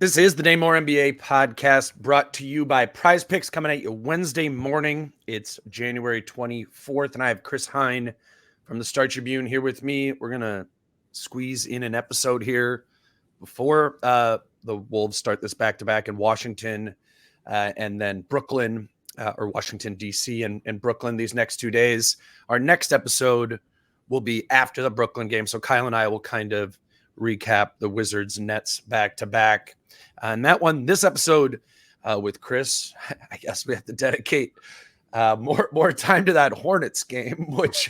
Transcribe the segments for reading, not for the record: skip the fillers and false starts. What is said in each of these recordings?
This is the Dane Moore NBA podcast brought to you by Prize Picks, coming at you Wednesday morning. It's January 24th, and I have Chris Hine from the Star Tribune here with me. We're going to squeeze in an episode here before the Wolves start this back-to-back in Washington and then Brooklyn or Washington, D.C. and Brooklyn these next 2 days. Our next episode will be after the Brooklyn game, so Kyle and I will kind of recap the Wizards Nets back-to-back. And that one, this episode with Chris, I guess we have to dedicate more time to that Hornets game, which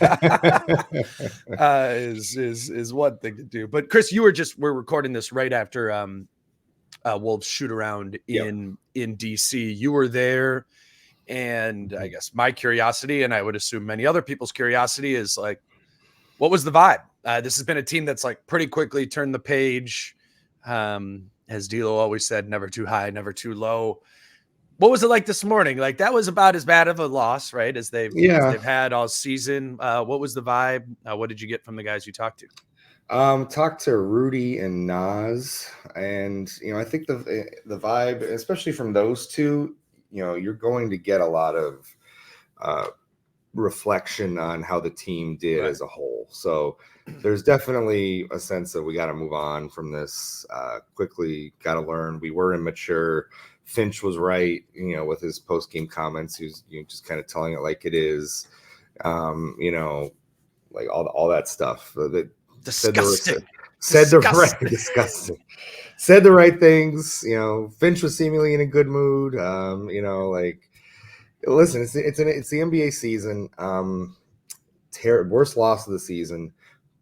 is one thing to do. But Chris, we're recording this right after Wolves shoot around in DC. You were there, and I guess my curiosity, and I would assume many other people's curiosity, is like, what was the vibe? This has been a team that's like pretty quickly turned the page. As D'Lo always said, never too high, never too low. What was it like this morning? Like, that was about as bad of a loss, right, as they've had all season. What was the vibe? What did you get from the guys you talked to? Talked to Rudy and Nas, and I think the vibe, especially from those two, you're going to get a lot of reflection on how the team did as a whole. So there's definitely a sense that we got to move on from this quickly. Got to learn. We were immature. Finch was right, with his post-game comments. He was just kind of telling it like it is, like all that stuff. Disgusting. Said the right things. Finch was seemingly in a good mood. Listen, it's the NBA season. Worst loss of the season,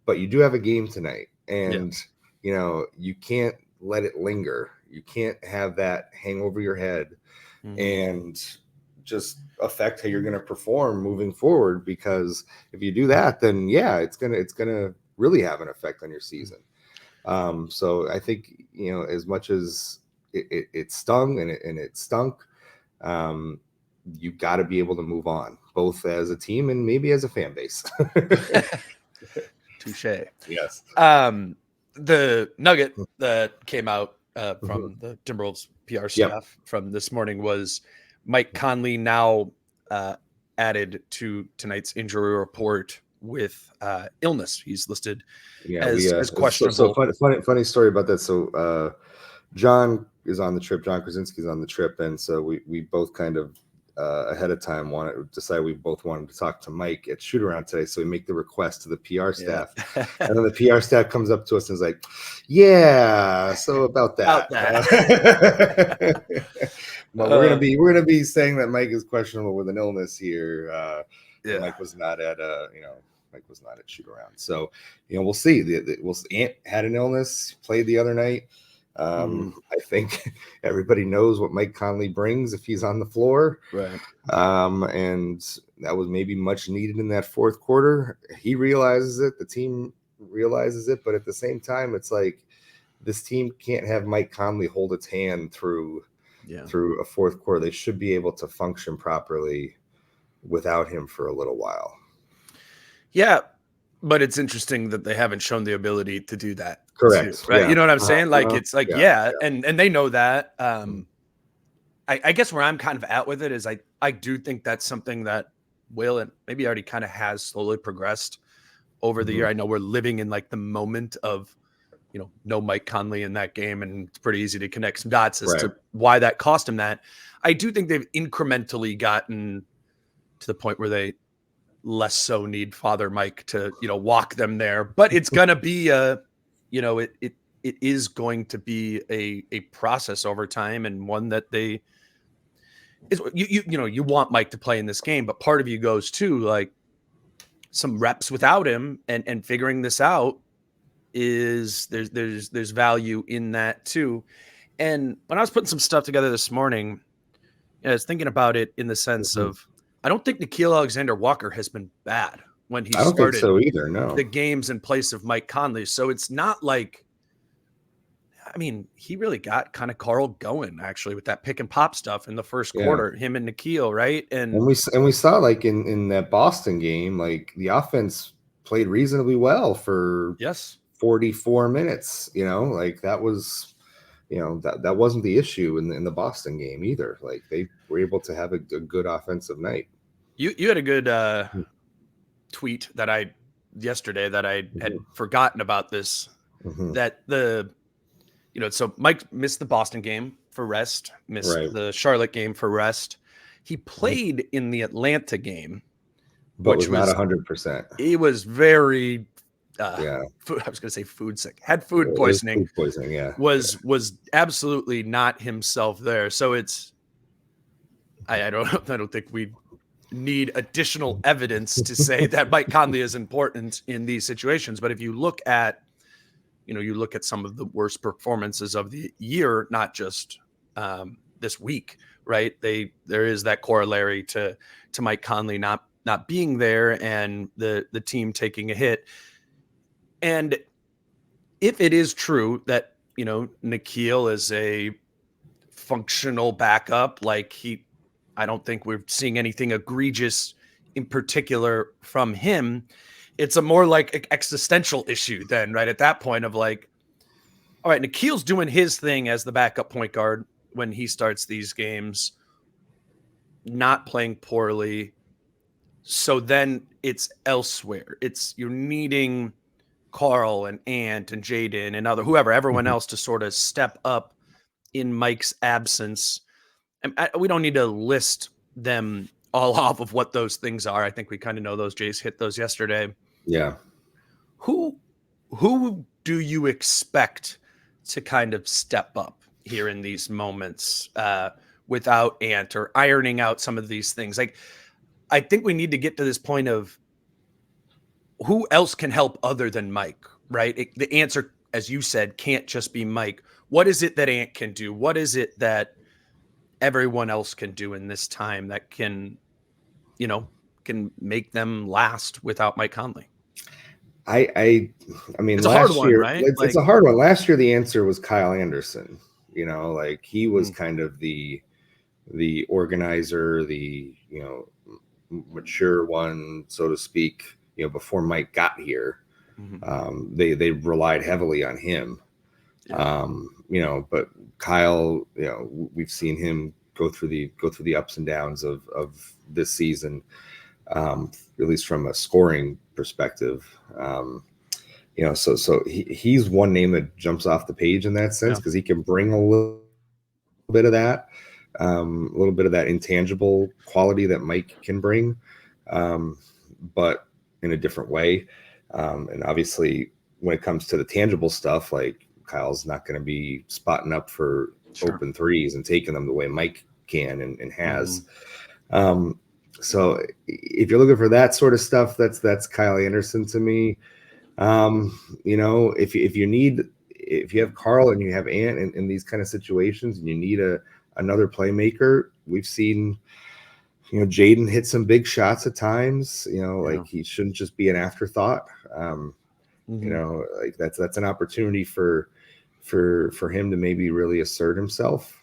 but you do have a game tonight, and you can't let it linger. You can't have that hang over your head and just affect how you're going to perform moving forward. Because if you do that, then it's gonna really have an effect on your season. So I think as much as it stung and it stunk, you got to be able to move on, both as a team and maybe as a fan base. Touche. Yes. The nugget that came out from the Timberwolves PR staff from this morning was Mike Conley now added to tonight's injury report with illness. He's listed as questionable. So funny story about that. So John is on the trip. John Krasinski's on the trip, and so we both kind of ahead of time we both wanted to talk to Mike at shoot around today. So we make the request to the PR staff, and then the PR staff comes up to us and is like, so about that. But we're gonna be saying that Mike is questionable with an illness here. Mike was not at shoot around. So we'll see. Ant had an illness, played the other night. I think everybody knows what Mike Conley brings if he's on the floor. Right. And that was maybe much needed in that fourth quarter. He realizes it. The team realizes it. But at the same time, it's like this team can't have Mike Conley hold its hand through a fourth quarter. They should be able to function properly without him for a little while. Yeah. But it's interesting that they haven't shown the ability to do that. Correct. Too, right. Yeah. You know what I'm saying? Like, it's like, and they know that. I guess where I'm kind of at with it is I do think that's something that will, and maybe already kind of has slowly progressed over the year. I know we're living in like the moment of, no Mike Conley in that game, and it's pretty easy to connect some dots as to why that cost him that. I do think they've incrementally gotten to the point where they less so need Father Mike to, walk them there, but it's going to be it is going to be a process over time, and one that you want Mike to play in this game, but part of you goes to like some reps without him and figuring this out is there's value in that too. And when I was putting some stuff together this morning, I was thinking about it in the sense of, I don't think Nickeil Alexander-Walker has been bad when he started think so either, no. the games in place of Mike Conley. So it's not like, he really got kind of Carl going actually with that pick and pop stuff in the first quarter, him and Nickeil, right? And we saw like in that Boston game, like the offense played reasonably well for 44 minutes, like that was that wasn't the issue in the Boston game either. Like they were able to have a good offensive night. You had a good tweet that yesterday that I had forgotten about this, that so Mike missed the Boston game for rest, missed the Charlotte game for rest. He played in the Atlanta game, but was not 100%. He was very, I was going to say food sick, had food poisoning. Food poisoning, yeah. Was absolutely not himself there. So I don't think we need additional evidence to say that Mike Conley is important in these situations. But if you look at, some of the worst performances of the year, not just this week, right? There is that corollary to Mike Conley not being there and the team taking a hit. And if it is true that, Nickeil is a functional backup, I don't think we're seeing anything egregious in particular from him. It's a more like existential issue then, right? At that point of all right, Nickeil's doing his thing as the backup point guard when he starts these games, not playing poorly. So then it's elsewhere. You're needing Carl and Ant and Jaden and everyone else to sort of step up in Mike's absence. And we don't need to list them all off of what those things are. I think we kind of know those. Jace hit those yesterday. Yeah. Who do you expect to kind of step up here in these moments without Ant, or ironing out some of these things? I think we need to get to this point of who else can help other than Mike, right? The answer, as you said, can't just be Mike. What is it that Ant can do? What is it that everyone else can do in this time that can make them last without Mike Conley? I mean, it's a hard one, right? It's a hard one. Last year, the answer was Kyle Anderson. He was kind of the organizer, the mature one, so to speak. Before Mike got here, they relied heavily on him. But Kyle, we've seen him go through the ups and downs of this season, at least from a scoring perspective. So he's one name that jumps off the page in that sense, because he can bring a little bit of that, intangible quality that Mike can bring, but in a different way. And obviously, when it comes to the tangible stuff, like Kyle's not going to be spotting up for open threes and taking them the way Mike can and has. So if you're looking for that sort of stuff, that's Kyle Anderson to me. If you have Carl and you have Ant in these kind of situations and you need another playmaker, we've seen Jaden hit some big shots at times. He shouldn't just be an afterthought. That's an opportunity for him to maybe really assert himself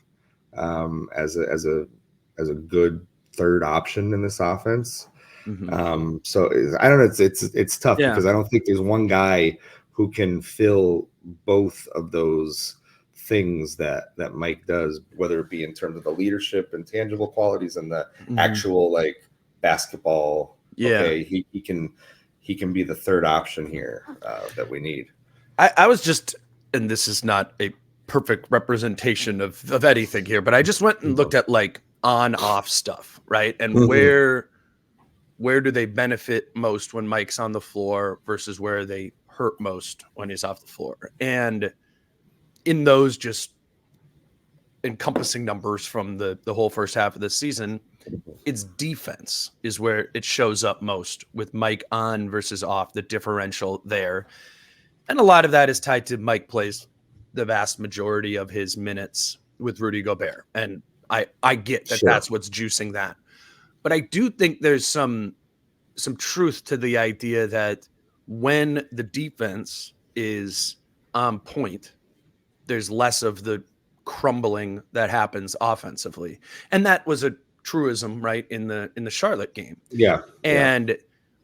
as a good third option in this offense. So I don't know. It's tough because I don't think there's one guy who can fill both of those things that Mike does, whether it be in terms of the leadership and tangible qualities and the actual basketball. Okay, he can be the third option here that we need. I was just, and this is not a perfect representation of anything here, but I just went and looked at on-off stuff, right? And where do they benefit most when Mike's on the floor versus where they hurt most when he's off the floor? And in those just encompassing numbers from the whole first half of the season, it's defense is where it shows up most with Mike on versus off, the differential there. And a lot of that is tied to Mike plays the vast majority of his minutes with Rudy Gobert. And I get that that's what's juicing that. But I do think there's some truth to the idea that when the defense is on point, there's less of the crumbling that happens offensively. And that was a truism, right, in the Charlotte game. Yeah. And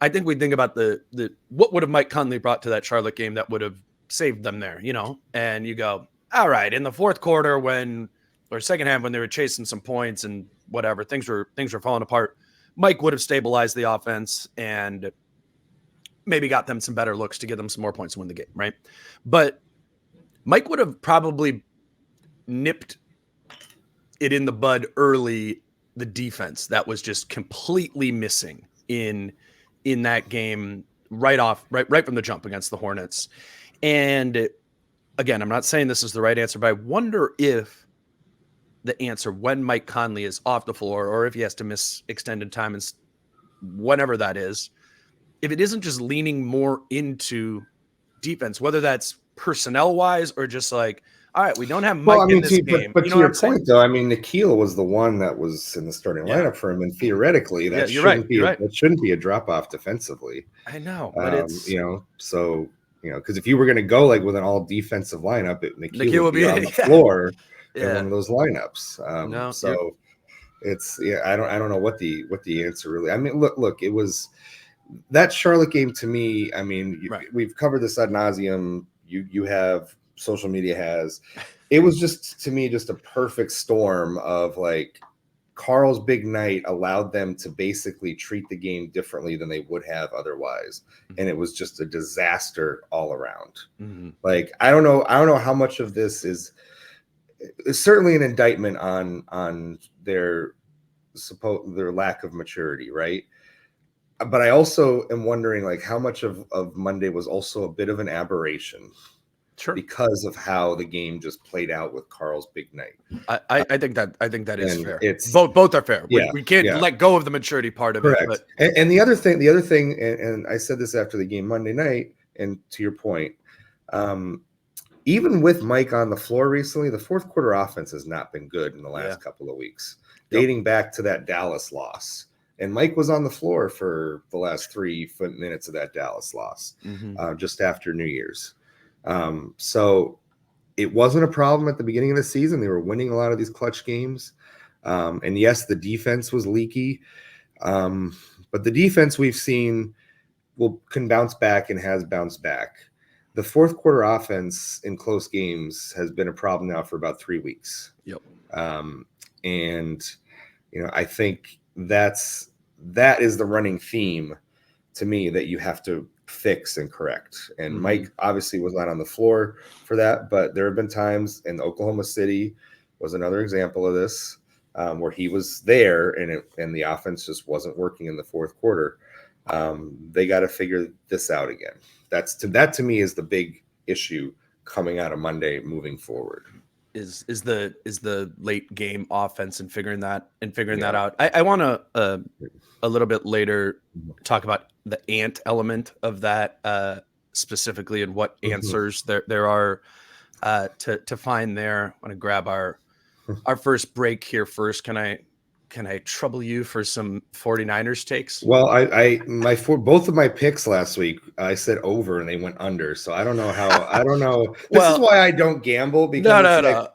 I think we think about the what would have Mike Conley brought to that Charlotte game that would have saved them there, and you go, all right, in the fourth quarter or second half when they were chasing some points and whatever, things were falling apart. Mike would have stabilized the offense and maybe got them some better looks to give them some more points to win the game, right? But Mike would have probably nipped it in the bud early, the defense that was just completely missing in that game right from the jump against the Hornets. And again, I'm not saying this is the right answer, but I wonder if the answer when Mike Conley is off the floor or if he has to miss extended time and whenever that is, if it isn't just leaning more into defense, whether that's personnel wise or just like, all right, we don't have Mike in this game. But to your point, though, I mean, Nickeil was the one that was in the starting lineup for him, and theoretically, that shouldn't be a drop off defensively. I know, but it's because if you were going to go like with an all defensive lineup, Nickeil would be on the floor in one of those lineups. It's I don't know what the answer really. I mean, look, it was that Charlotte game to me. I mean, we've covered this ad nauseum. You have. Social media has. It was just to me just a perfect storm of like Carl's big night allowed them to basically treat the game differently than they would have otherwise, and it was just a disaster all around. Like I don't know how much of this is certainly an indictment on their lack of maturity, right? But I also am wondering like how much of Monday was also a bit of an aberration. Sure. Because of how the game just played out with Carl's big night. I think that is fair. It's both are fair. We can't let go of the maturity part of it. But. And the other thing, and I said this after the game Monday night, and to your point, even with Mike on the floor recently, the fourth quarter offense has not been good in the last couple of weeks, dating back to that Dallas loss. And Mike was on the floor for the last 3 minutes of that Dallas loss, just after New Year's. So it wasn't a problem at the beginning of the season. They were winning a lot of these clutch games. And yes, the defense was leaky. But the defense we've seen can bounce back and has bounced back. The fourth quarter offense in close games has been a problem now for about 3 weeks. Yep. And I think that is the running theme to me that you have to fix and correct. And Mike obviously was not on the floor for that, but there have been times, in Oklahoma City was another example of this, where he was there and the offense just wasn't working in the fourth quarter. They got to figure this out again. That to me is the big issue coming out of Monday moving forward. Is the late game offense and figuring that out. I want to a little bit later talk about the ant element of that specifically and what answers there are to find there. I want to grab our first break here first. Can I trouble you for some 49ers takes? Well, both of my picks last week, I said over and they went under. So I don't know how. I don't know. This is why I don't gamble, because no.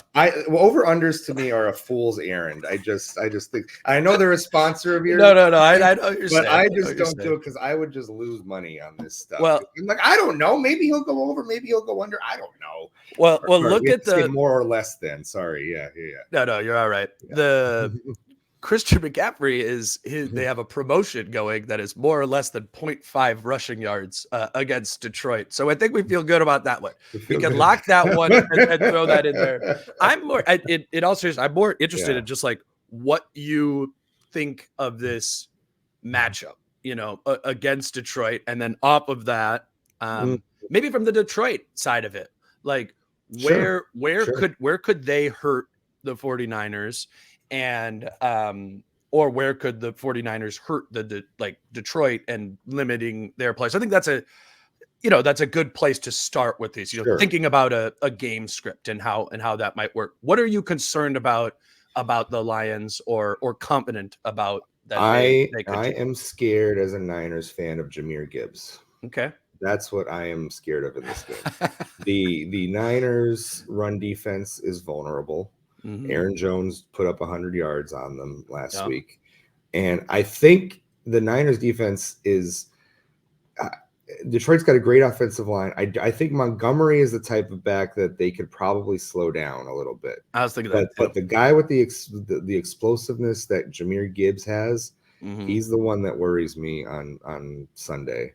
Over unders to me are a fool's errand. I just think I know they're a sponsor of yours. No. I know what you're saying. But I just don't do it because I would just lose money on this stuff. Well, I'm like, I don't know. Maybe he'll go over. Maybe he'll go under. I don't know. Well, look at the more or less. Then sorry. Yeah. No, you're all right. Yeah. The Christian McCaffrey they have a promotion going that is more or less than 0.5 rushing yards against Detroit. So I think we feel good about that one. We can lock that one and throw that in there. I'm more I'm more interested in just like what you think of this matchup, against Detroit, and then off of that, maybe from the Detroit side of it, like where could they hurt the 49ers? And or where could the 49ers hurt the Detroit and limiting their players? I think that's a good place to start with these. Thinking about a game script and how that might work. What are you concerned about the Lions or confident about that? I am scared as a Niners fan of Jahmyr Gibbs. Okay. That's what I am scared of in this game. The Niners run defense is vulnerable. Aaron Jones put up 100 yards on them last week. And I think the Niners defense is Detroit's got a great offensive line. I think Montgomery is the type of back that they could probably slow down a little bit. I was thinking that too. But the guy with the explosiveness that Jahmyr Gibbs has, he's the one that worries me on Sunday.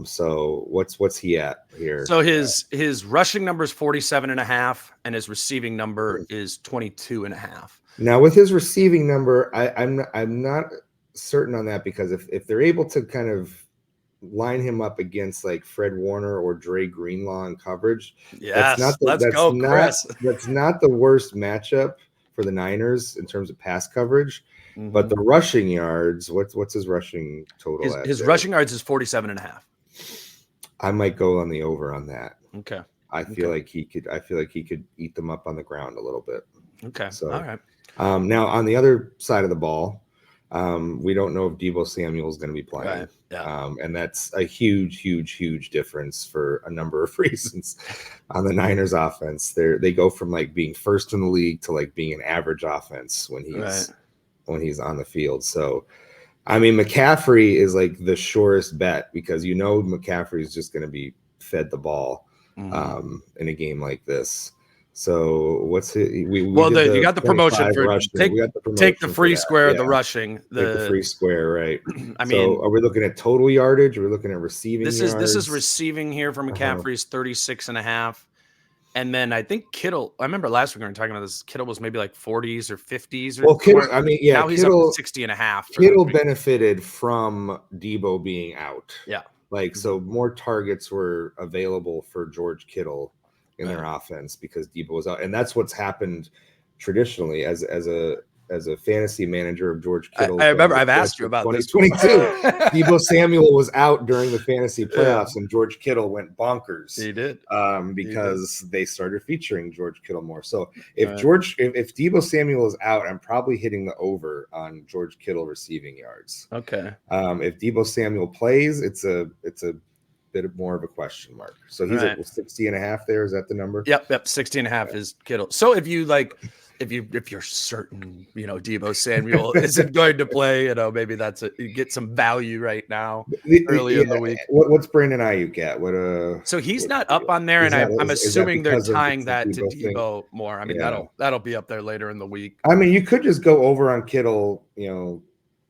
So what's he at here? So his rushing number is 47.5, and his receiving number is 22.5. Now with his receiving number, I'm not certain on that, because if they're able to kind of line him up against like Fred Warner or Dre Greenlaw in coverage, yes, that's not the worst matchup for the Niners in terms of pass coverage. But the rushing yards, what's his rushing total? His rushing yards is 47.5. I might go on the over on that. Okay. I feel like he could eat them up on the ground a little bit. Okay. So all right. Now on the other side of the ball, we don't know if Deebo Samuel is going to be playing. Right. Yeah. And that's a huge difference for a number of reasons on the Niners offense. They go from like being first in the league to like being an average offense when he's on the field. So, I mean, McCaffrey is like the surest bet, because McCaffrey is just going to be fed the ball in a game like this. So what's it? You got the promotion for take the free square of the rushing. The free square, right? I mean, are we looking at total yardage? Are we looking at receiving? This is receiving here for McCaffrey is 36.5. And then I think Kittle, I remember last week we were talking about this. Kittle was maybe like 40s or 50s. Or Kittle, I mean, yeah, now he's up to 60.5. Kittle benefited from Deebo being out. Yeah. So more targets were available for George Kittle in their offense because Deebo was out. And that's what's happened traditionally as a fantasy manager of George Kittle. I remember I've asked you about this. 2022. Deebo Samuel was out during the fantasy playoffs, and George Kittle went bonkers. He did. Because they started featuring George Kittle more. So if Deebo Samuel is out, I'm probably hitting the over on George Kittle receiving yards. Okay. If Deebo Samuel plays, it's a bit more of a question mark. So he's at 60.5 there. Is that the number? Yep. 60.5 is Kittle. So if you like, if you're certain, Deebo Samuel isn't going to play, maybe you get some value right now early in the week. What's Brandon Ayuk at? So he's not up on there, and I'm assuming they're tying that to Deebo more. I mean, that'll be up there later in the week. I mean, you could just go over on Kittle,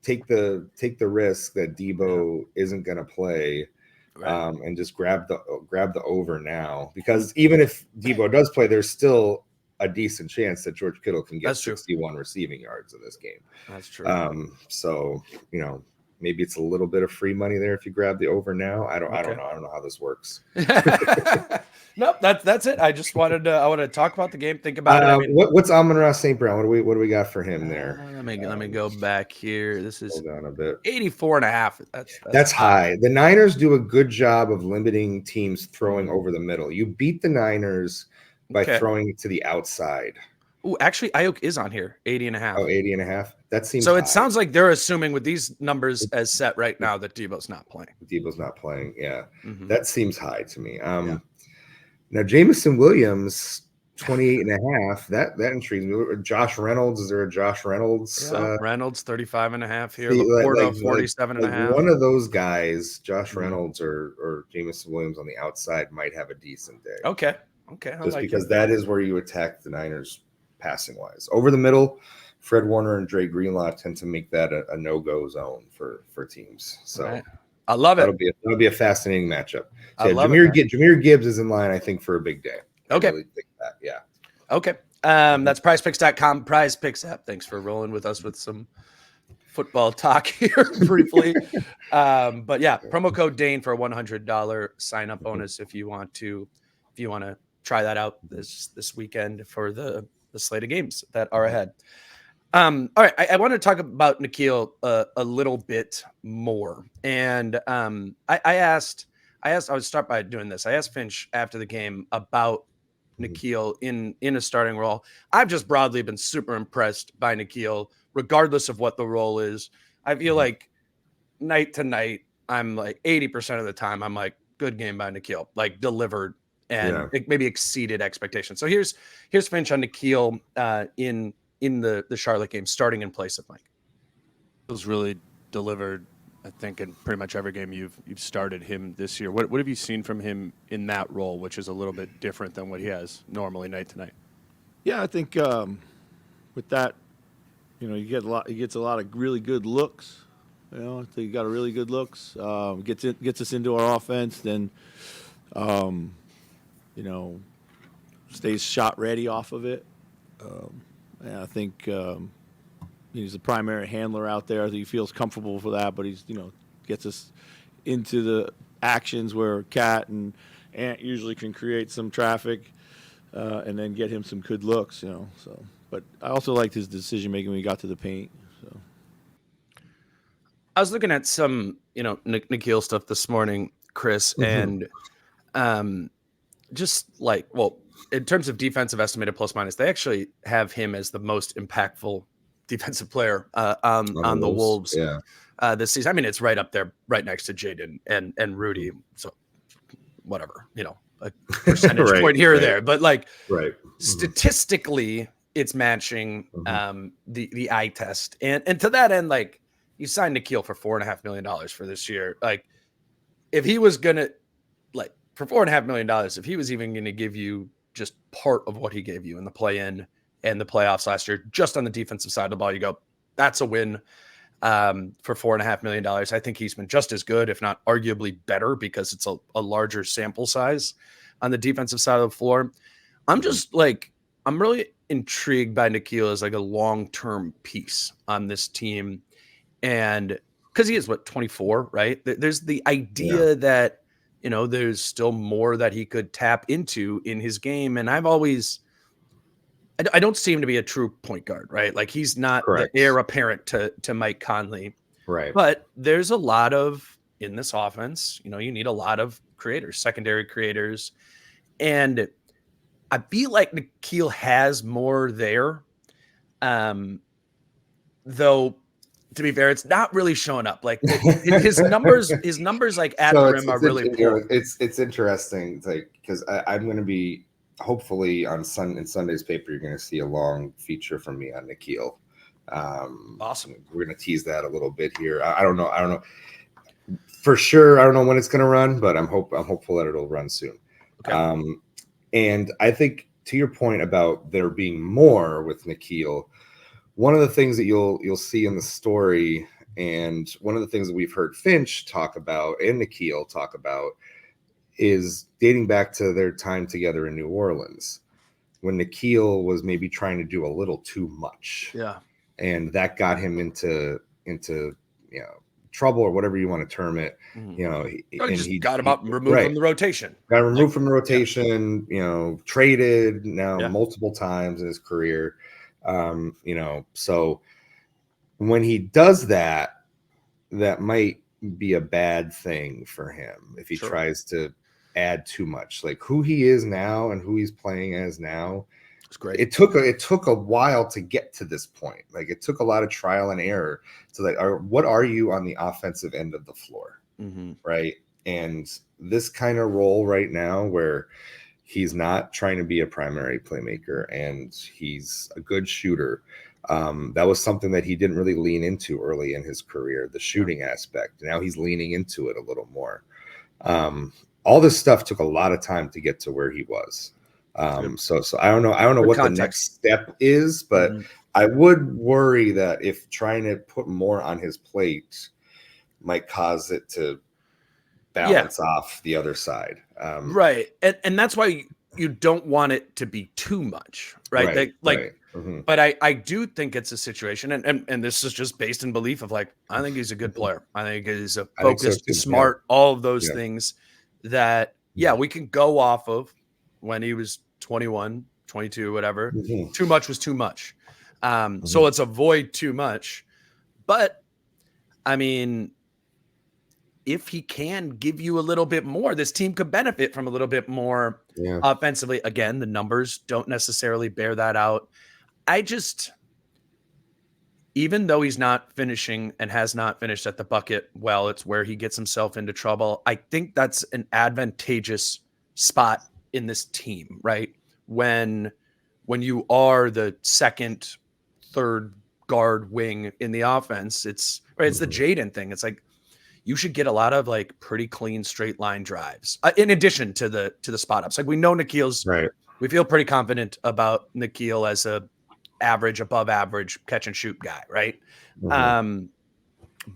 take the risk that Deebo isn't going to play. Right. And just grab the over now, because even if Deebo does play, there's still a decent chance that George Kittle can get 61 receiving yards in this game. That's true. So maybe it's a little bit of free money there if you grab the over now. I don't know. I don't know how this works. Nope, that's it. I just wanted to talk about the game. Think about it. I mean, what's Amon-Ra St. Brown? What do we got for him there? Let me go back here. This is hold on a bit. 84.5. That's high. The Niners do a good job of limiting teams throwing over the middle. You beat the Niners by throwing it to the outside. Oh, actually, Ayuk is on here, 80.5. Oh, 80.5. That seems so. High. It sounds like they're assuming with these numbers as set right now that Deebo's not playing. Yeah. That seems high to me. Now Jameson Williams, 28.5. That intrigues me. Josh Reynolds, is there a Josh Reynolds? Reynolds 35.5 here. Laporta 47.5. One of those guys, Josh Reynolds or Jameson Williams on the outside, might have a decent day. Okay. Just because that is where you attack the Niners passing wise. Over the middle, Fred Warner and Dre Greenlaw tend to make that a no-go zone for teams. So right. I love it. That'll be a fascinating matchup. So Jahmyr Gibbs is in line, I think, for a big day. Okay. I really think that, yeah. Okay. That's prizepicks.com, Prize Picks app. Thanks for rolling with us with some football talk here briefly. But yeah, promo code Dane for a $100 sign up bonus if you want to try that out this weekend for the slate of games that are ahead. All right, I want to talk about Nickeil a little bit more, and I would start by doing this. I asked Finch after the game about Nickeil in a starting role. I've just broadly been super impressed by Nickeil, regardless of what the role is. I feel like night to night, I'm like 80% of the time, I'm like, good game by Nickeil, like delivered and maybe exceeded expectations. So here's Finch on Nickeil in the Charlotte game, starting in place of Mike. It was really delivered I think in pretty much every game you've started him this year. What have you seen from him in that role, which is a little bit different than what he has normally night to night? Yeah, I think with that, he gets a lot of really good looks. I think he got a really good looks. Gets us into our offense, then stays shot ready off of it. And I think he's the primary handler out there. I think he feels comfortable for that, but he's gets us into the actions where Cat and Ant usually can create some traffic, and then get him some good looks. So, but I also liked his decision making when he got to the paint. So I was looking at some Nickeil stuff this morning, Chris, and just like, well, in terms of defensive estimated plus minus, they actually have him as the most impactful defensive player on the Wolves this season. I mean, it's right up there, right next to Jaden and Rudy. So whatever, a percentage point here or there, but like statistically, it's matching the eye test. And to that end, like, you signed Nickeil for $4.5 million for this year. Like, if he was gonna, like, for $4.5 million, if he was even gonna give you just part of what he gave you in the play-in and the playoffs last year, just on the defensive side of the ball, you go, that's a win for $4.5 million. I think he's been just as good, if not arguably better, because it's a larger sample size on the defensive side of the floor. I'm just like, I'm really intrigued by Nickeil as like a long-term piece on this team. And because he is 24, right? There's the idea that, there's still more that he could tap into in his game. And I've always, I don't see him to be a true point guard, right? Like, he's not the heir apparent to Mike Conley. Right. But there's a lot of, in this offense, you need a lot of creators, secondary creators. And I feel like Nickeil has more there. Though, to be fair, it's not really showing up. Like, his numbers like at the rim are really poor. It's interesting, like, because I'm going to be, hopefully in Sunday's paper, you're going to see a long feature from me on Nickeil. Awesome. We're going to tease that a little bit here. I don't know for sure. I don't know when it's going to run, but I'm hopeful that it'll run soon. Okay. And I think, to your point about there being more with Nickeil, one of the things that you'll see in the story, and one of the things that we've heard Finch talk about and Nickeil talk about, is dating back to their time together in New Orleans, when Nickeil was maybe trying to do a little too much. Yeah. And that got him into trouble, or whatever you want to term it. He got him removed from the rotation. Got removed from the rotation, traded now multiple times in his career. So when he does that, that might be a bad thing for him if he tries to add too much. Like, who he is now and who he's playing as now, it's great. It took a while to get to this point. Like, it took a lot of trial and error to, like, what are you on the offensive end of the floor, right? And this kind of role right now, where he's not trying to be a primary playmaker and he's a good shooter. That was something that he didn't really lean into early in his career, the shooting aspect. Now he's leaning into it a little more. All this stuff took a lot of time to get to where he was. So I don't know what the next step is, but I would worry that if trying to put more on his plate might cause it to balance off the other side. Right. And that's why you don't want it to be too much, right? But I do think it's a situation, and this is just based in belief of, like, I think he's a good player. I think he's a focused, smart, all of those things that, we can go off of when he was 21, 22, whatever. Too much was too much. So let's avoid too much. But, I mean, if he can give you a little bit more, this team could benefit from a little bit more offensively. Again, the numbers don't necessarily bear that out. Even though he's not finishing and has not finished at the bucket, well, it's where he gets himself into trouble. I think that's an advantageous spot in this team, right? When you are the second, third guard wing in the offense, it's the Jaden thing. It's like, you should get a lot of like pretty clean straight line drives in addition to the spot ups. Like we know Nickeil's right. We feel pretty confident about Nickeil as a average, above average catch and shoot guy, right? Mhm.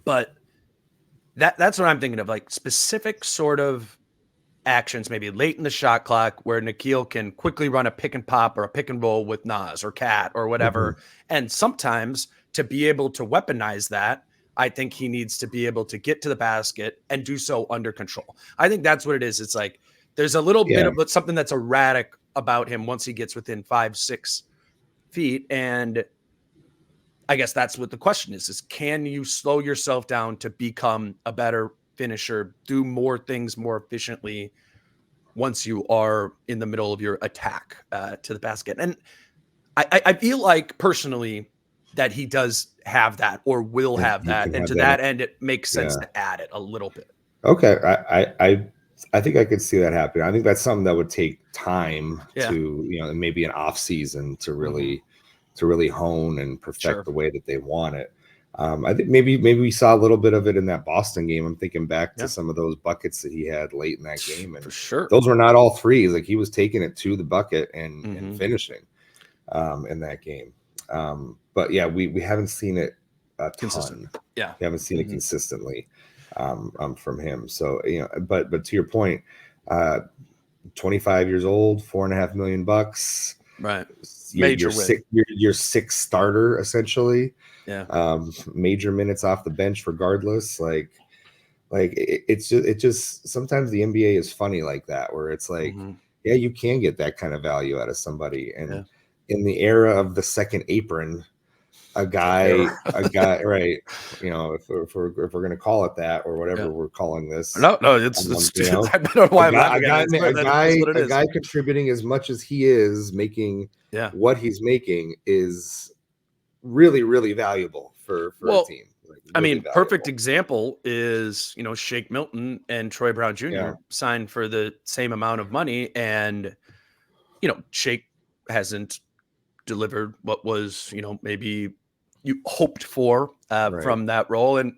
But that's what I'm thinking of, like specific sort of actions, maybe late in the shot clock where Nickeil can quickly run a pick and pop or a pick and roll with Nas or Cat or whatever. And sometimes to be able to weaponize that, I think he needs to be able to get to the basket and do so under control. I think that's what it is. It's like there's a little bit of something that's erratic about him once he gets within 5-6 feet. And I guess that's what the question is can you slow yourself down to become a better finisher, do more things more efficiently once you are in the middle of your attack to the basket? And I feel like personally that he does have that or will have that. And to that end, it makes sense to add it a little bit. Okay. I think I could see that happening. I think that's something that would take time to, maybe an off season to really hone and perfect the way that they want it. I think maybe we saw a little bit of it in that Boston game. I'm thinking back to some of those buckets that he had late in that game, and for sure, those were not all threes. Like he was taking it to the bucket and finishing in that game. But yeah, we haven't seen it a ton. Yeah, we haven't seen it consistently from him. So but to your point, 25 years old, $4.5 million, right? Your sixth starter essentially. Yeah. Major minutes off the bench regardless. Like it just sometimes the NBA is funny like that, where it's like, yeah, you can get that kind of value out of somebody. And in the era of the second apron, a guy, right? If we're going to call it that or whatever we're calling this. No, it's I don't know why a guy contributing as much as he is, making what he's making is really, really valuable for a team. Perfect example is, Shake Milton and Troy Brown Jr. signed for the same amount of money. And, Shake hasn't delivered what was, maybe you hoped for from that role. And,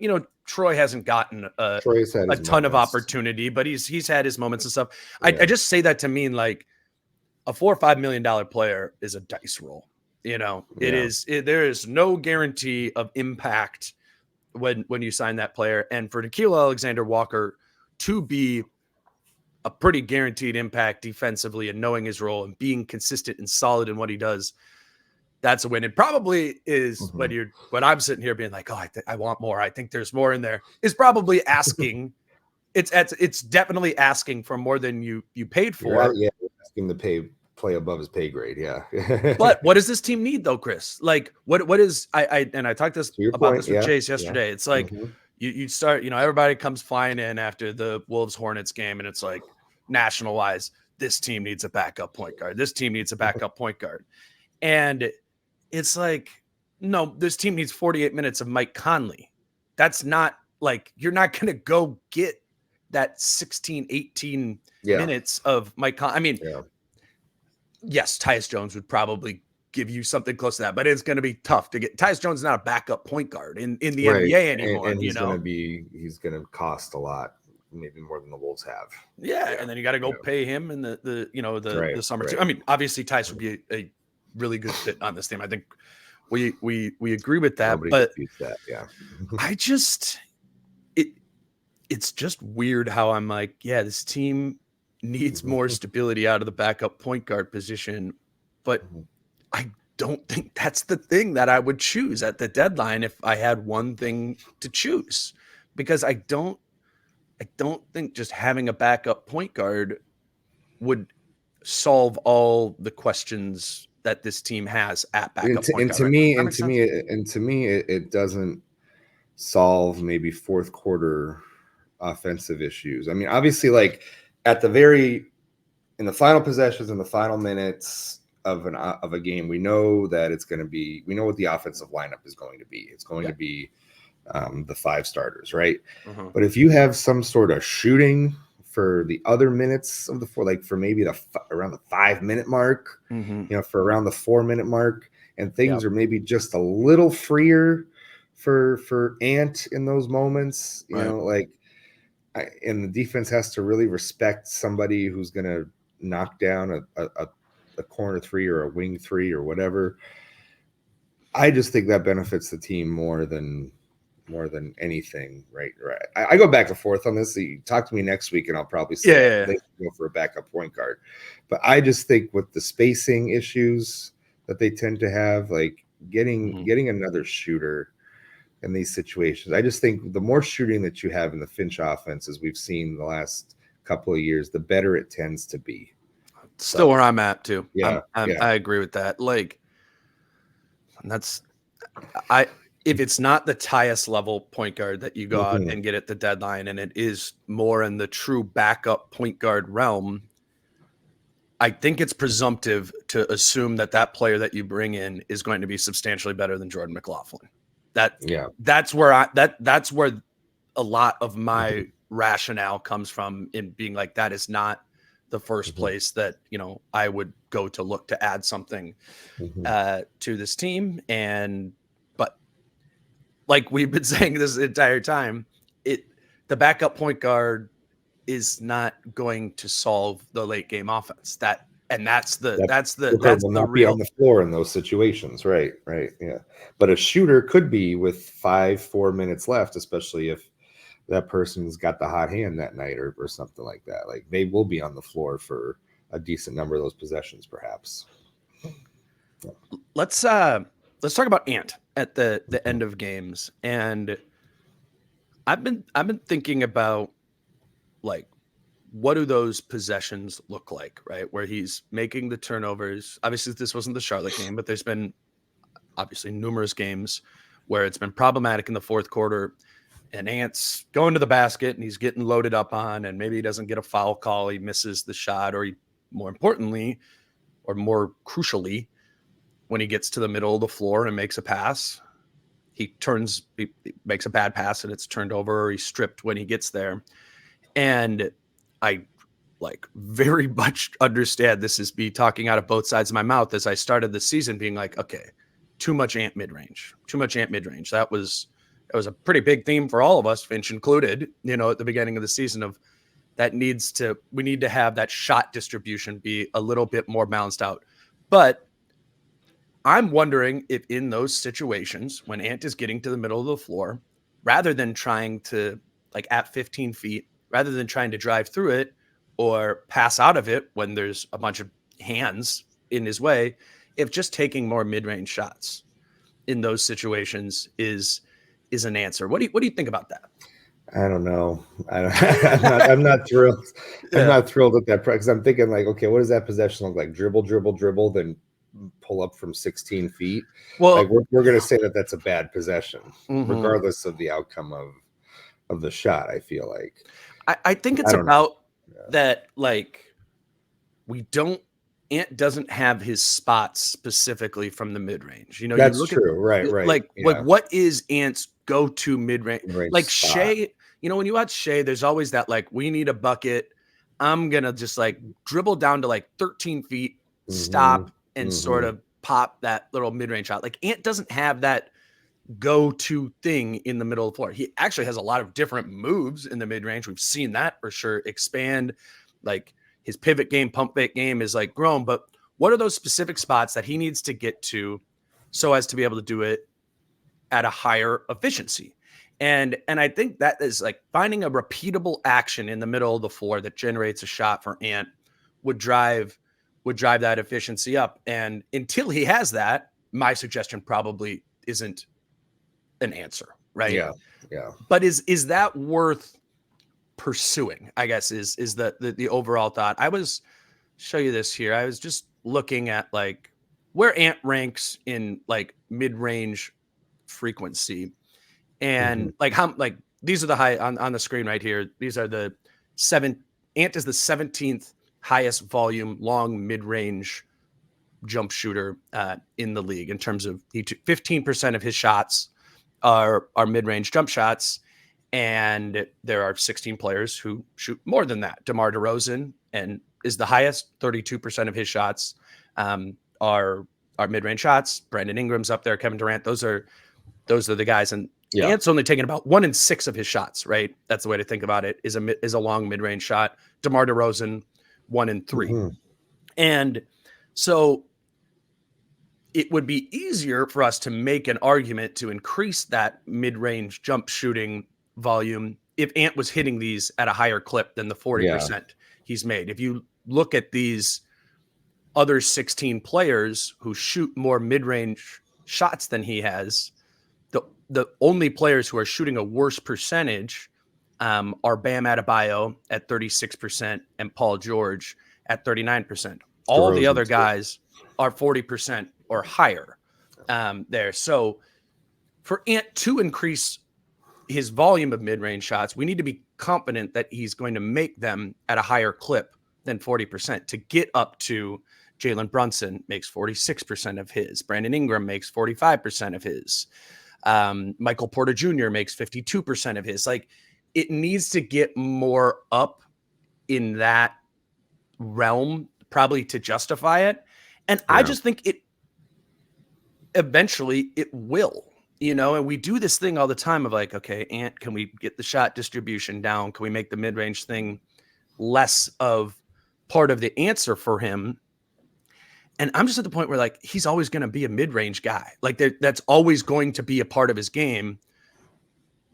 Troy hasn't gotten a ton of opportunity, but he's had his moments and stuff. I just say that to mean like a $4 or $5 million player is a dice roll. There is no guarantee of impact when you sign that player. And for Nickeil Alexander-Walker to be a pretty guaranteed impact defensively and knowing his role and being consistent and solid in what he does, that's a win. It probably is when I'm sitting here being like, oh, I want more. I think there's more in there, is probably asking. It's definitely asking for more than you paid for. Yeah, asking to play above his pay grade. Yeah. But what does this team need though, Chris? Like what is I talked about this with Chase yesterday. It's like you start, everybody comes flying in after the Wolves Hornets game, and it's like national wise, this team needs a backup point guard. This team needs a backup point guard. And it's like, no, this team needs 48 minutes of Mike Conley. That's not like, you're not going to go get that 16, 18 minutes of Mike Conley. I mean, yes, Tyus Jones would probably give you something close to that, but it's going to be tough to get. Tyus Jones is not a backup point guard in the NBA anymore. And he's going to cost a lot, maybe more than the Wolves have. Yeah. And then you got to go pay him in the summer too. I mean, obviously Tyus would be a really good fit on this team. I think we agree with that. Nobody but that, I just it's just weird how I'm like, yeah, this team needs more stability out of the backup point guard position, but I don't think that's the thing that I would choose at the deadline if I had one thing to choose, because I don't think just having a backup point guard would solve all the questions that this team has at backup point guard. To me, it doesn't solve maybe fourth quarter offensive issues. I mean, obviously, like in the final possessions, in the final minutes of a game, we know that we know what the offensive lineup is going to be. It's going to be the 5 starters, right? But if you have some sort of shooting for the other minutes of the 4, like for maybe around the 5-minute mark, for around the 4-minute mark, and things are maybe just a little freer for Ant in those moments, like and the defense has to really respect somebody who's going to knock down a corner three or a wing three or whatever. I just think that benefits the team more than anything. Right. I go back and forth on this. So you talk to me next week and I'll probably say they go for a backup point guard. But I just think with the spacing issues that they tend to have, like getting another shooter in these situations. I just think the more shooting that you have in the Finch offense, as we've seen the last couple of years, the better it tends to be. Still where I'm at too. Yeah, I agree with that. Like, if it's not the highest level point guard that you go out and get at the deadline, and it is more in the true backup point guard realm, I think it's presumptive to assume that player that you bring in is going to be substantially better than Jordan McLaughlin. That's where that's where a lot of my rationale comes from, in being like, that is not the first place that, I would go to look to add something to this team. But like we've been saying this entire time, the backup point guard is not going to solve the late game offense. That's the real, be on the floor in those situations. Right. Yeah. But a shooter could be with 4 minutes left, especially if that person's got the hot hand that night or something like that. Like, they will be on the floor for a decent number of those possessions, perhaps. Yeah. Let's talk about Ant at the end of games. And I've been thinking about, like, what do those possessions look like, right? Where he's making the turnovers. Obviously, this wasn't the Charlotte game, but there's been obviously numerous games where it's been problematic in the fourth quarter, and Ant's going to the basket and he's getting loaded up on, and maybe he doesn't get a foul call. He misses the shot, or more importantly, or more crucially, when he gets to the middle of the floor and makes a pass, he makes a bad pass and it's turned over, or he's stripped when he gets there. And I very much understand this is me talking out of both sides of my mouth, as I started the season being like, okay, too much Ant mid-range. That was a pretty big theme for all of us, Finch included, at the beginning of the season, of we need to have that shot distribution be a little bit more balanced out. But I'm wondering if in those situations when Ant is getting to the middle of the floor, rather than trying to, like, at 15 feet, rather than trying to drive through it or pass out of it when there's a bunch of hands in his way, if just taking more mid-range shots in those situations is an answer. What do you think about that? I don't know. I'm not thrilled. I'm not thrilled at that, because I'm thinking, like, okay, what does that possession look like? Dribble, then pull up from 16 feet. Well, like, we're going to say that that's a bad possession, regardless of the outcome of the shot. I feel like I think it's about that. Like, Ant doesn't have his spots specifically from the mid range. That's true. Right. Like what is Ant's go-to mid-range? Like spot. Shea, when you watch Shea, there's always that, like, we need a bucket. I'm going to just, like, dribble down to, like, 13 feet, stop, and sort of pop that little mid-range shot. Like, Ant doesn't have that go-to thing in the middle of the floor. He actually has a lot of different moves in the mid-range. We've seen that for sure expand. Like, his pivot game, pump fake game is, like, grown. But what are those specific spots that he needs to get to so as to be able to do it at a higher efficiency? And I think that is, like, finding a repeatable action in the middle of the floor that generates a shot for Ant would drive that efficiency up. And until he has that, my suggestion probably isn't an answer, right? Yeah. But is that worth pursuing, I guess, is the overall thought. I was show you this here. I was just looking at, like, where Ant ranks in, like, mid-range frequency, and like how, like, these are the high on the screen right here. These are the Ant is the 17th highest volume long mid-range jump shooter in the league, in terms of 15% of his shots are mid-range jump shots. And there are 16 players who shoot more than that. DeMar DeRozan is the highest. 32% of his shots are mid-range shots. Brandon Ingram's up there. Kevin Durant. Those are the guys. And Yeah. Ant's only taken about 1 in 6 of his shots, right? That's the way to think about it, is a long mid-range shot. DeMar DeRozan, 1 in 3. Mm-hmm. And so it would be easier for us to make an argument to increase that mid-range jump shooting volume if Ant was hitting these at a higher clip than the 40% he's made. If you look at these other 16 players who shoot more mid-range shots than he has, the only players who are shooting a worse percentage are Bam Adebayo at 36% and Paul George at 39%. All the other guys are 40% or higher there. So for Ant to increase his volume of mid-range shots, we need to be confident that he's going to make them at a higher clip than 40% to get up to Jalen Brunson makes 46% of his. Brandon Ingram makes 45% of his. Michael Porter Jr. makes 52% of his. Like, it needs to get more up in that realm, probably, to justify it. And I just think it eventually it will, and we do this thing all the time of like, okay, Ant, can we get the shot distribution down? Can we make the mid-range thing less of part of the answer for him? And I'm just at the point where, like, he's always going to be a mid-range guy. Like, that's always going to be a part of his game.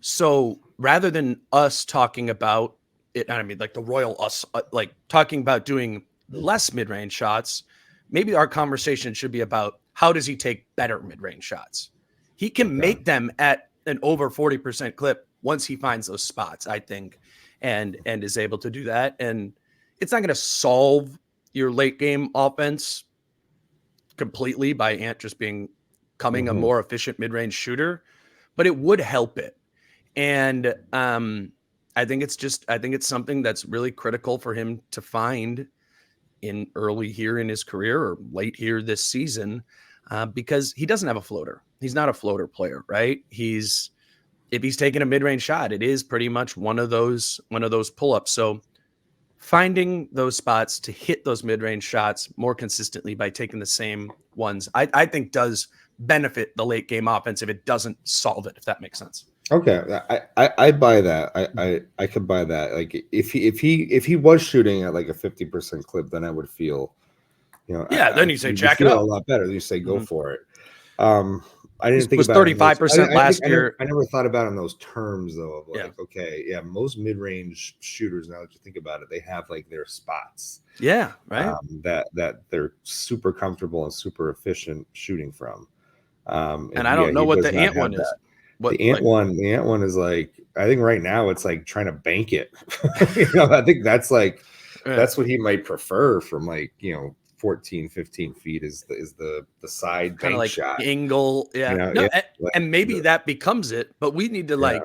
So rather than us talking about it, I mean, like the royal us, like talking about doing less mid-range shots, maybe our conversation should be about how does he take better mid-range shots? He can make them at an over 40% clip once he finds those spots, I think, and is able to do that. And it's not going to solve your late game offense completely by Ant just becoming a more efficient mid-range shooter, but it would help it. And I think it's something that's really critical for him to find in early here in his career or late here this season, because he doesn't have a floater. He's not a floater player, right? If he's taking a mid-range shot, it is pretty much one of those pull-ups. So finding those spots to hit those mid-range shots more consistently by taking the same ones, I think does benefit the late game offense if it doesn't solve it, if that makes sense. Okay, I buy that. I could buy that. Like if he was shooting at like a 50% clip, then I would feel, then you say jack it up a lot better. You say go for it. I didn't think it was about 35% last year. I never thought about it in those terms though. Of like, most mid-range shooters, now that you think about it, they have like their spots. Yeah, right. That they're super comfortable and super efficient shooting from. And I don't know what the Ant one is. The Ant one is like, I think right now it's like trying to bank it. I think that's like that's what he might prefer from like 14, 15 feet is the side kind of like shot angle. And maybe that becomes it, but we need to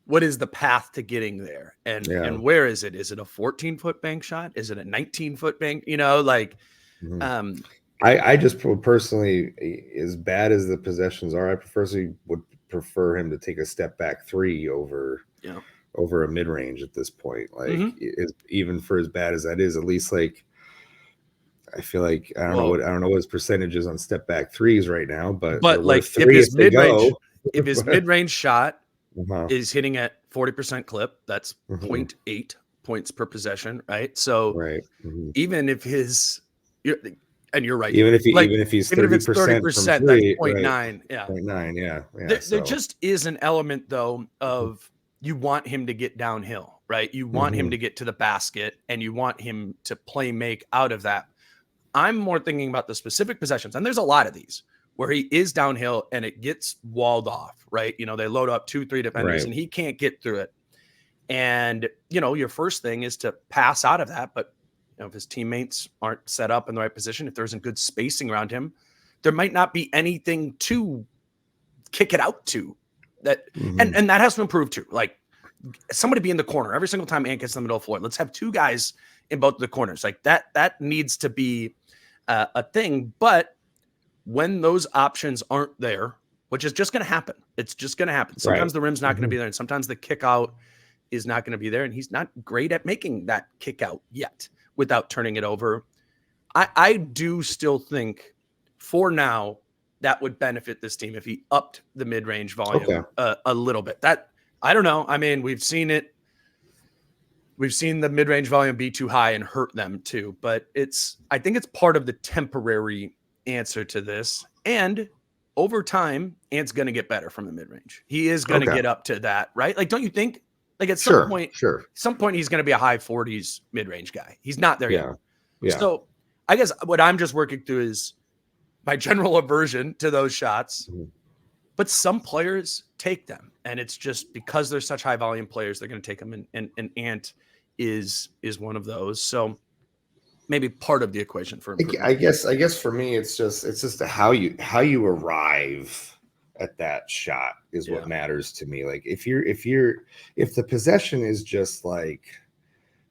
what is the path to getting there? And where is it? Is it a 14-foot bank shot? Is it a 19-foot bank? I just personally, as bad as the possessions are, I would prefer him to take a step back three over a mid-range at this point. Like even for as bad as that is, at least like I feel like I don't know what his percentage is on step back threes right now, but like if his mid-range shot is hitting at 40% clip, that's 0.8 points per possession, right? So even if and you're right, even if he's 30%, that's 0.9, yeah, 0.9, there just is an element though of you want him to get downhill, right? You want him to get to the basket, and you want him to play make out of that. I'm more thinking about the specific possessions, and there's a lot of these where he is downhill and it gets walled off, right? They load up 2-3 defenders and he can't get through it. And, your first thing is to pass out of that. But, if his teammates aren't set up in the right position, if there isn't good spacing around him, there might not be anything to kick it out to. And that has to improve too. Like, somebody be in the corner every single time Ant gets in the middle of the floor. Let's have two guys in both of the corners. Like that needs to be a thing. But when those options aren't there, which is just going to happen, it's just going to happen. Sometimes the rim's not going to be there, and sometimes the kick out is not going to be there. And he's not great at making that kick out yet without turning it over. I do still think for now, that would benefit this team if he upped the mid-range volume a little bit. That, I don't know. I mean, we've seen it. We've seen the mid-range volume be too high and hurt them too, but I think it's part of the temporary answer to this. And over time, Ant's going to get better from the mid-range. He is going to get up to that, right? Like, don't you think? Like at some point, he's going to be a high 40s mid-range guy. He's not there yet. Yeah. So I guess what I'm just working through is my general aversion to those shots. But some players take them, and it's just because they're such high volume players, they're going to take them. And Ant is one of those. So maybe part of the equation for improvement. I guess for me, it's just how you arrive at that shot is what matters to me. Like if the possession is just like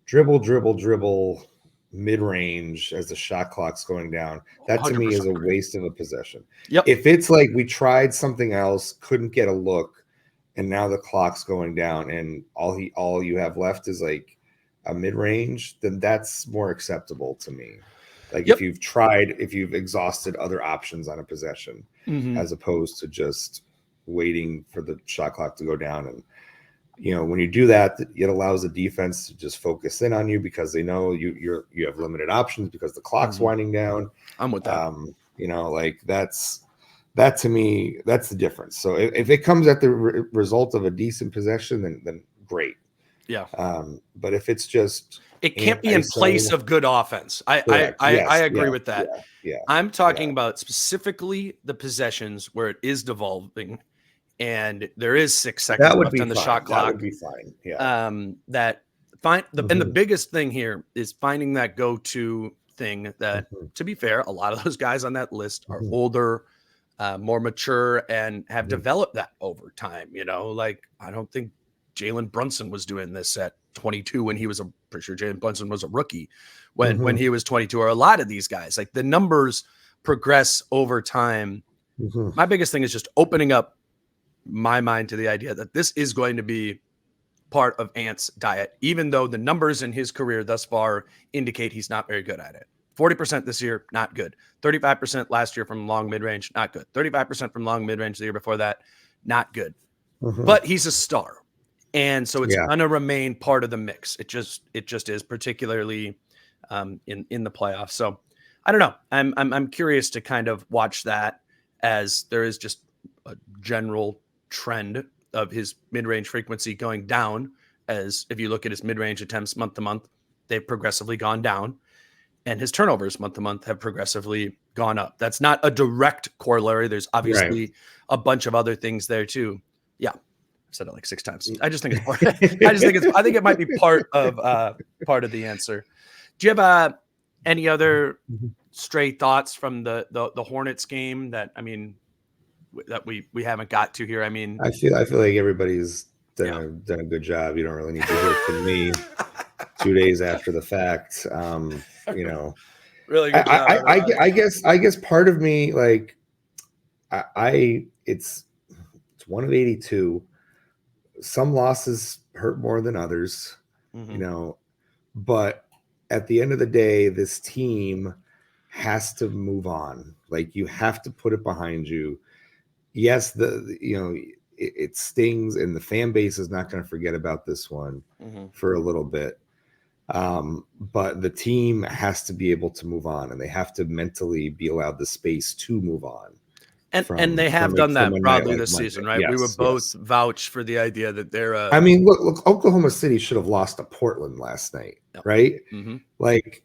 dribble mid-range as the shot clock's going down, that to me is a waste of a possession. If it's like we tried something else, couldn't get a look, and now the clock's going down and all you have left is like a mid-range, then that's more acceptable to me. Like if you've exhausted other options on a possession, as opposed to just waiting for the shot clock to go down. And when you do that, it allows the defense to just focus in on you because they know you have limited options because the clock's winding down. I'm with that. Like that to me, that's the difference. So if it comes at the result of a decent possession, then great. Yeah. But if it's just, it can't be in place of good offense. I agree with that. Yeah. I'm talking about specifically the possessions where it is devolving and there is 6 seconds left on the shot clock. That would be fine. Yeah. And the biggest thing here is finding that go-to thing that, to be fair, a lot of those guys on that list are older, more mature, and have developed that over time. Like I don't think Jalen Brunson was doing this at 22 when he was pretty sure Jalen Brunson was a rookie when he was 22, or a lot of these guys. Like the numbers progress over time. My biggest thing is just opening up my mind to the idea that this is going to be part of Ant's diet, even though the numbers in his career thus far indicate he's not very good at it. 40% this year, not good. 35% last year from long mid-range, not good. 35% from long mid-range the year before that, not good. But he's a star. And so it's going to remain part of the mix. It just is, particularly in the playoffs. So I don't know. I'm curious to kind of watch that, as there is just a general trend of his mid-range frequency going down. As if you look at his mid-range attempts month to month, they've progressively gone down, and his turnovers month to month have progressively gone up. That's not a direct corollary. There's obviously a bunch of other things there too. Yeah. I've said it like 6 times. I just think it's part. I think it might be part of the answer. Do you have any other stray thoughts from the Hornets game that we haven't got to here? I mean, I feel like everybody's done a good job. You don't really need to hear from me 2 days after the fact. Really good job. I guess part of me, like, it's 1 of 82. Some losses hurt more than others, but at the end of the day, this team has to move on. Like, you have to put it behind you. Yes, it stings, and the fan base is not going to forget about this one for a little bit. But the team has to be able to move on, and they have to mentally be allowed the space to move on. And they have done that broadly this season, right? Yes, we were both vouch for the idea that they're. I mean, look, Oklahoma City should have lost to Portland last night, right? Like,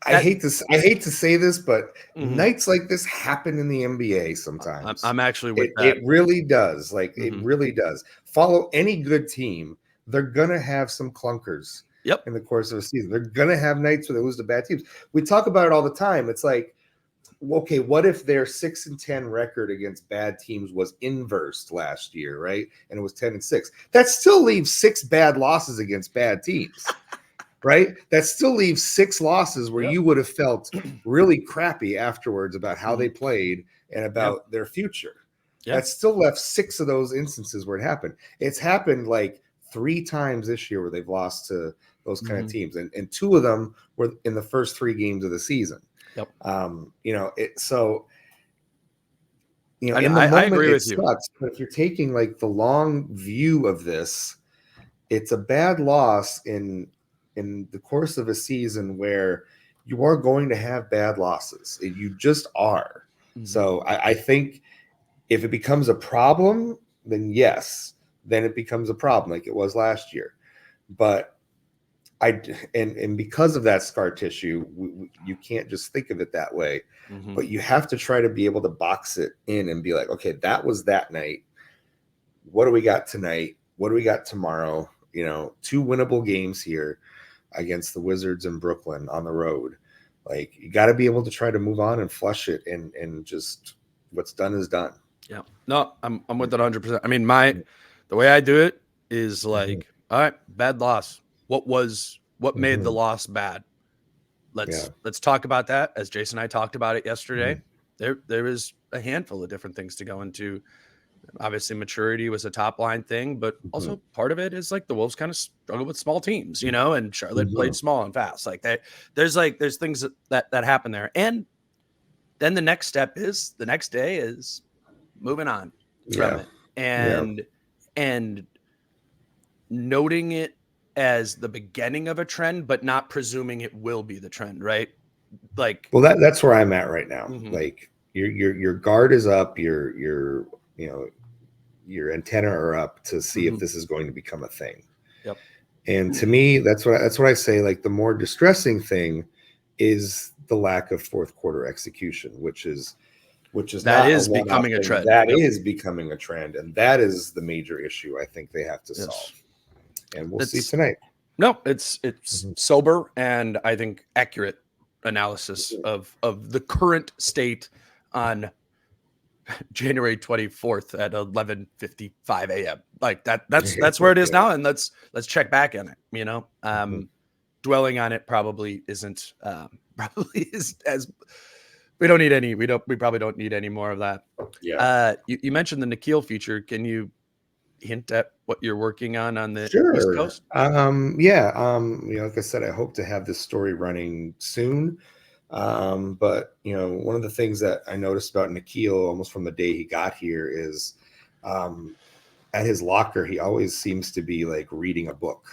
I hate to say this, but nights like this happen in the NBA sometimes. I'm actually with that. It really does. Like, it really does. Follow any good team; they're gonna have some clunkers. In the course of a season, they're gonna have nights where they lose to bad teams. We talk about it all the time. It's like, okay, what if their 6-10 record against bad teams was inversed last year, right? And it was 10-6. That still leaves 6 bad losses against bad teams, right? That still leaves 6 losses where you would have felt really crappy afterwards about how they played and about their future. That still left 6 of those instances where it happened. It's happened like 3 times this year where they've lost to those kind of teams, and 2 of them were in the first 3 games of the season. So you know, I, in the I moment agree it with you. sucks, but if you're taking like the long view of this, it's a bad loss in the course of a season where you are going to have bad losses. You just are. Mhm. So I think if it becomes a problem, then yes, then it becomes a problem like it was last year. But and because of that scar tissue, you can't just think of it that way. Mhm. But you have to try to be able to box it in and be like, okay, that was that night. What do we got tonight? What do we got tomorrow? You know, 2 winnable games here against the Wizards in Brooklyn on the road. Like, you got to be able to try to move on and flush it, and just what's done is done. Yeah. No, I'm with that 100%. I mean, the way I do it is like, all right, bad loss. What made the loss bad? Let's talk about that. As Jason and I talked about it yesterday, there is a handful of different things to go into. Obviously, maturity was a top line thing, but also part of it is like the Wolves kind of struggle with small teams, you know, and Charlotte played small and fast. Like there's things that happen there. And then the next day is moving on from it and noting it as the beginning of a trend, but not presuming it will be the trend, right? Like, well, that's where I'm at right now. Like, your guard is up, your you know, your antenna are up to see if this is going to become a thing. Yep. And to me, that's what I say. Like, the more distressing thing is the lack of fourth quarter execution, which is that not is a becoming a trend. That is becoming a trend, and that is the major issue I think they have to solve. And we'll see tonight. No, it's sober and I think accurate analysis of the current state on January 24th at 11:55 a.m. Like that's where it is now, and let's check back in it. You know, dwelling on it probably isn't probably is as we don't need any. We probably don't need any more of that. Yeah. You mentioned the Nickeil feature. Can you hint at what you're working on the East Coast? You know, like I said, I hope to have this story running soon. But you know, one of the things that I noticed about Nickeil almost from the day he got here is at his locker, he always seems to be like reading a book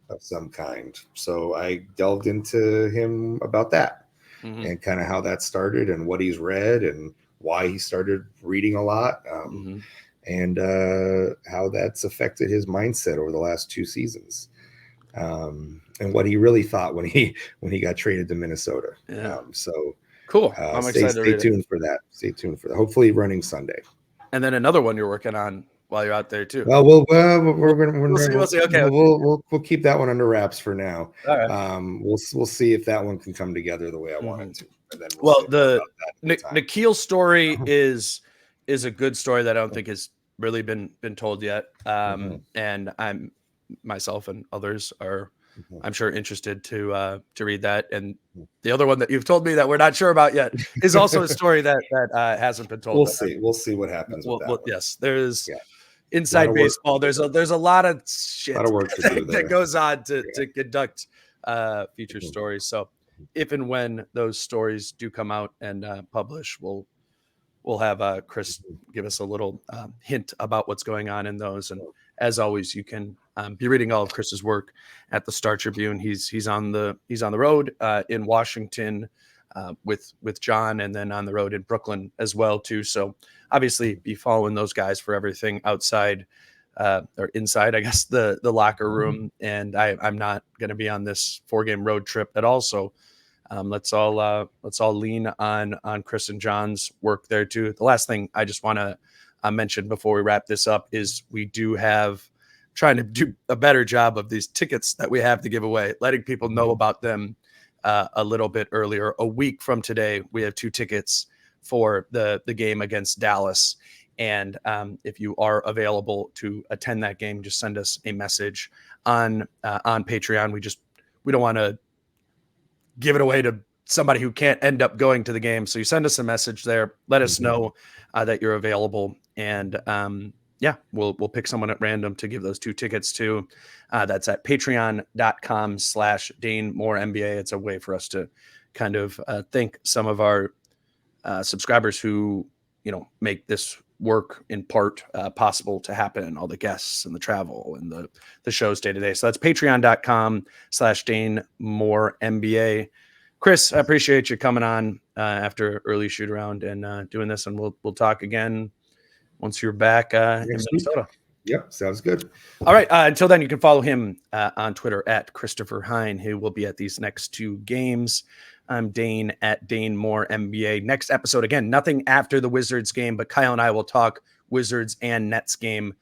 of some kind. So I delved into him about that and kind of how that started and what he's read and why he started reading a lot. And how that's affected his mindset over the last 2 seasons, and what he really thought when he got traded to Minnesota. So cool. I'm excited. Stay tuned for that. Stay tuned for that. Hopefully, running Sunday. And then another one you're working on while you're out there too. Well, we'll see. Okay, we'll keep that one under wraps for now. All right. We'll see if that one can come together the way I want it to. And then the Nickeil story is a good story that I don't think has really been told yet. And I'm myself and others are, I'm sure, interested to read that. And the other one that you've told me that we're not sure about yet is also a story that hasn't been told. We'll see what happens with that. Yes, there's inside baseball. There's a lot of shit that goes on to conduct future stories. So if and when those stories do come out and publish, we'll have Chris give us a little hint about what's going on in those. And as always, you can be reading all of Chris's work at the Star Tribune. He's on the road in Washington with John, and then on the road in Brooklyn as well too. So obviously, be following those guys for everything outside or inside, I guess, the locker room. And I'm not going to be on this 4-game road trip at all. So let's all lean on Chris and John's work there too. The last thing I just want to mention before we wrap this up is we do have trying to do a better job of these tickets that we have to give away, letting people know about them a little bit earlier. A week from today, we have 2 tickets for the game against Dallas. And if you are available to attend that game, just send us a message on Patreon. We don't want to give it away to somebody who can't end up going to the game. So you send us a message there, let us know that you're available. And we'll pick someone at random to give those 2 tickets to. That's at patreon.com/DaneMooreNBA. It's a way for us to kind of thank some of our subscribers who, make this work in part possible to happen, all the guests and the travel and the shows day to day. So that's patreon.com/DaneMooreMBA. Chris, I appreciate you coming on after early shoot around and doing this, and we'll talk again once you're back in Minnesota. Yep, sounds good. All right. Until then, you can follow him on Twitter at Christopher Hine, who will be at these next 2 games. I'm Dane at DaneMooreMBA. Next episode, again, nothing after the Wizards game, but Kyle and I will talk Wizards and Nets game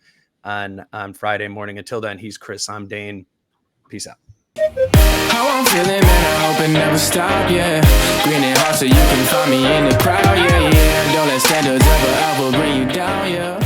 on Friday morning. Until then, he's Chris. I'm Dane. Peace out. How I'm feeling, man, I hope it never stop, yeah. Green and hot so you can find me in the crowd, yeah. Don't let standards ever bring you down, yeah.